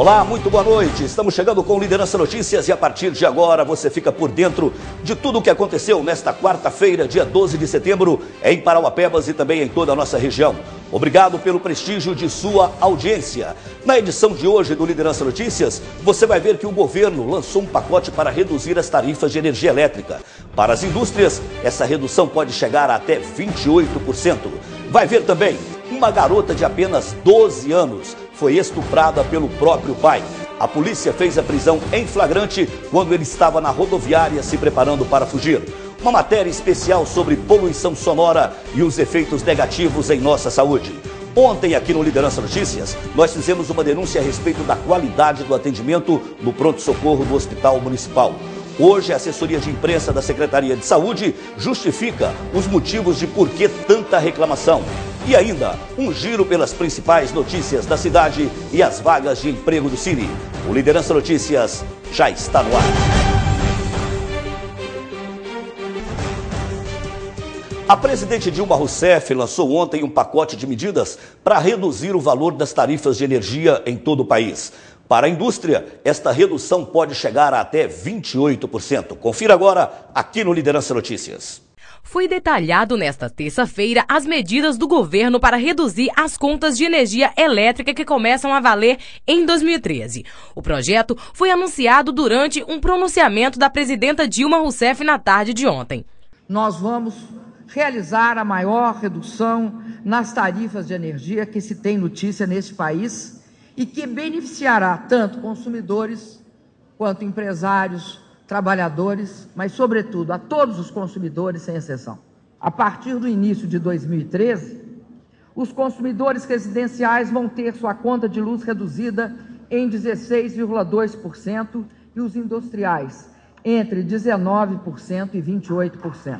Olá, muito boa noite. Estamos chegando com Liderança Notícias e a partir de agora você fica por dentro de tudo o que aconteceu nesta quarta-feira, dia 12 de setembro, em Parauapebas e também em toda a nossa região. Obrigado pelo prestígio de sua audiência. Na edição de hoje do Liderança Notícias, você vai ver que o governo lançou um pacote para reduzir as tarifas de energia elétrica. Para as indústrias, essa redução pode chegar a até 28%. Vai ver também uma garota de apenas 12 anos foi estuprada pelo próprio pai. A polícia fez a prisão em flagrante quando ele estava na rodoviária se preparando para fugir. Uma matéria especial sobre poluição sonora e os efeitos negativos em nossa saúde. Ontem, aqui no Liderança Notícias, nós fizemos uma denúncia a respeito da qualidade do atendimento no pronto-socorro do Hospital Municipal. Hoje, a assessoria de imprensa da Secretaria de Saúde justifica os motivos de por que tanta reclamação. E ainda, um giro pelas principais notícias da cidade e as vagas de emprego do Cine. O Liderança Notícias já está no ar. A presidente Dilma Rousseff lançou ontem um pacote de medidas para reduzir o valor das tarifas de energia em todo o país. Para a indústria, esta redução pode chegar a até 28%. Confira agora aqui no Liderança Notícias. Foi detalhado nesta terça-feira as medidas do governo para reduzir as contas de energia elétrica que começam a valer em 2013. O projeto foi anunciado durante um pronunciamento da presidenta Dilma Rousseff na tarde de ontem. Nós vamos realizar a maior redução nas tarifas de energia que se tem notícia neste país e que beneficiará tanto consumidores quanto empresários, trabalhadores, mas, sobretudo, a todos os consumidores, sem exceção. A partir do início de 2013, os consumidores residenciais vão ter sua conta de luz reduzida em 16,2% e os industriais entre 19% e 28%.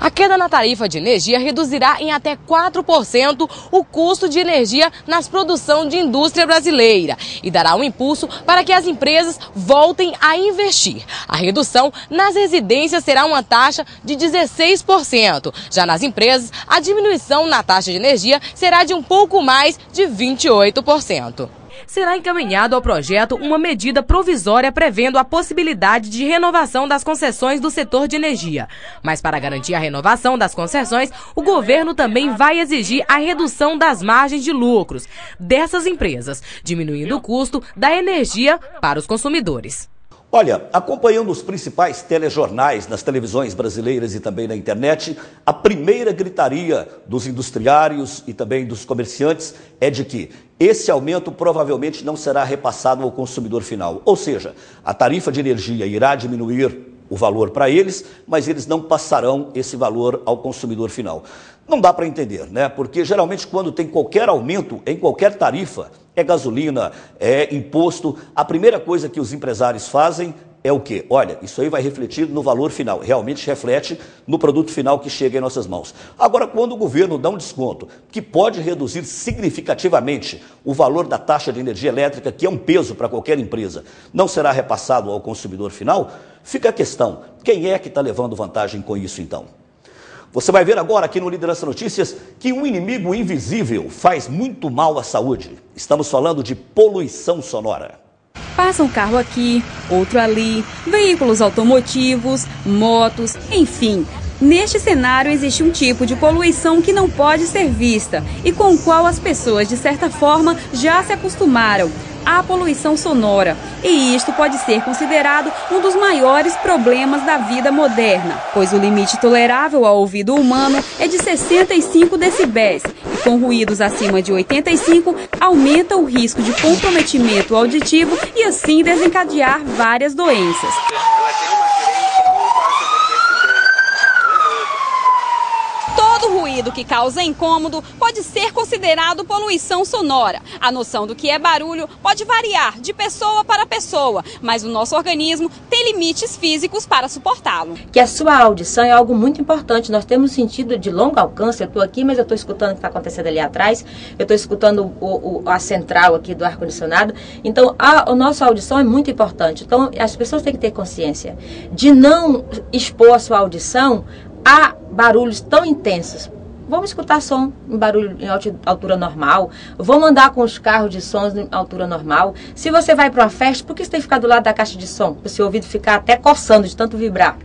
A queda na tarifa de energia reduzirá em até 4% o custo de energia nas produções de indústria brasileira e dará um impulso para que as empresas voltem a investir. A redução nas residências será uma taxa de 16%. Já nas empresas, a diminuição na taxa de energia será de um pouco mais de 28%. Será encaminhado ao projeto uma medida provisória prevendo a possibilidade de renovação das concessões do setor de energia. Mas para garantir a renovação das concessões, o governo também vai exigir a redução das margens de lucros dessas empresas, diminuindo o custo da energia para os consumidores. Olha, acompanhando os principais telejornais nas televisões brasileiras e também na internet, a primeira gritaria dos industriários e também dos comerciantes é de que esse aumento provavelmente não será repassado ao consumidor final. Ou seja, a tarifa de energia irá diminuir o valor para eles, mas eles não passarão esse valor ao consumidor final. Não dá para entender, né? Porque geralmente quando tem qualquer aumento em qualquer tarifa, é gasolina, é imposto, a primeira coisa que os empresários fazem é o quê? Olha, isso aí vai refletir no valor final, realmente reflete no produto final que chega em nossas mãos. Agora, quando o governo dá um desconto que pode reduzir significativamente o valor da taxa de energia elétrica, que é um peso para qualquer empresa, não será repassado ao consumidor final, fica a questão, quem é que está levando vantagem com isso então? Você vai ver agora aqui no Liderança Notícias que um inimigo invisível faz muito mal à saúde. Estamos falando de poluição sonora. Passa um carro aqui, outro ali, veículos automotivos, motos, enfim. Neste cenário existe um tipo de poluição que não pode ser vista e com o qual as pessoas, de certa forma, já se acostumaram. A poluição sonora. E isto pode ser considerado um dos maiores problemas da vida moderna, pois o limite tolerável ao ouvido humano é de 65 decibéis e com ruídos acima de 85 aumenta o risco de comprometimento auditivo e assim desencadear várias doenças. Todo ruído que causa incômodo pode ser considerado poluição sonora. A noção do que é barulho pode variar de pessoa para pessoa, mas o nosso organismo tem limites físicos para suportá-lo. Que a sua audição é algo muito importante. Nós temos sentido de longo alcance. Eu estou aqui, mas eu estou escutando o que está acontecendo ali atrás. Eu estou escutando a central aqui do ar-condicionado. Então, a nossa audição é muito importante. Então, as pessoas têm que ter consciência de não expor a sua audição a barulhos tão intensos. vamos escutar som em barulho em altura normal, vamos andar com os carros de sons em altura normal. Se você vai para uma festa, por que você tem que ficar do lado da caixa de som? Para o seu ouvido ficar até coçando de tanto vibrar.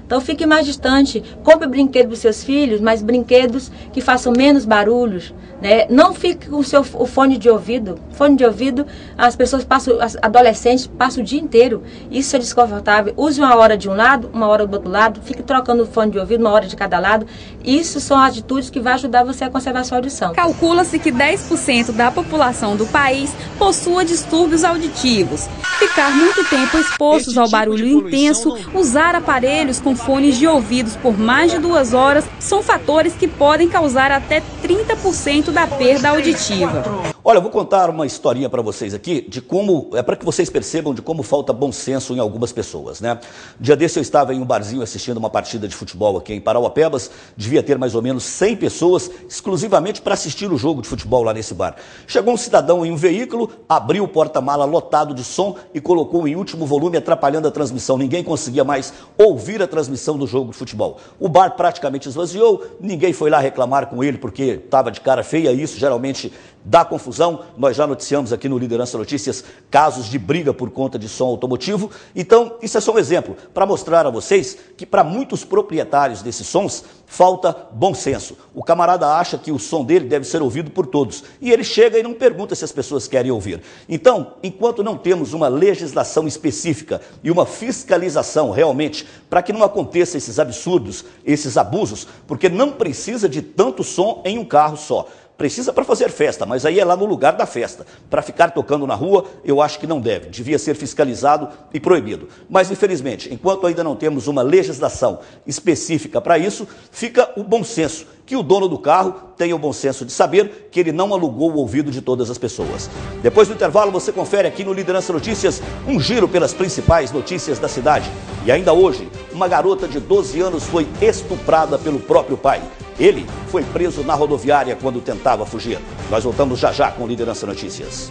Então fique mais distante, compre brinquedos para os seus filhos, mas brinquedos que façam menos barulhos, né? Não fique com o fone de ouvido. Fone de ouvido, as pessoas as adolescentes passam o dia inteiro. Isso é desconfortável. Use uma hora de um lado, uma hora do outro lado, fique trocando o fone de ouvido, uma hora de cada lado. Isso são atitudes que vão ajudar você a conservar a sua audição. Calcula-se que 10% da população do país possua distúrbios auditivos. Ficar muito tempo expostos ao barulho intenso, usar aparelhos com fones de ouvidos por mais de 2 horas são fatores que podem causar até 30% da perda auditiva. Olha, eu vou contar uma historinha para vocês aqui de como, para que vocês percebam de como falta bom senso em algumas pessoas, né? Dia desse eu estava em um barzinho assistindo uma partida de futebol aqui em Parauapebas, devia ter mais ou menos 100 pessoas exclusivamente para assistir o jogo de futebol lá nesse bar. Chegou um cidadão em um veículo, abriu o porta-mala lotado de som e colocou em último volume, atrapalhando a transmissão. Ninguém conseguia mais ouvir a transmissão do jogo de futebol. O bar praticamente esvaziou, ninguém foi lá reclamar com ele porque estava de cara feia, e isso geralmente dá confusão. Nós já noticiamos aqui no Liderança Notícias casos de briga por conta de som automotivo. Então, isso é só um exemplo para mostrar a vocês que para muitos proprietários desses sons falta bom senso. O camarada acha que o som dele deve ser ouvido por todos e ele chega e não pergunta se as pessoas querem ouvir. Então, enquanto não temos uma legislação específica e uma fiscalização realmente para que não aconteça esses absurdos, esses abusos, porque não precisa de tanto som em um carro só. Precisa para fazer festa, mas aí é lá no lugar da festa. Para ficar tocando na rua, eu acho que não deve. Devia ser fiscalizado e proibido. Mas, infelizmente, enquanto ainda não temos uma legislação específica para isso, fica o bom senso. Que o dono do carro tenha o bom senso de saber que ele não alugou o ouvido de todas as pessoas. Depois do intervalo, você confere aqui no Liderança Notícias um giro pelas principais notícias da cidade. E ainda hoje, uma garota de 12 anos foi estuprada pelo próprio pai. Ele foi preso na rodoviária quando tentava fugir. Nós voltamos já já com Liderança Notícias.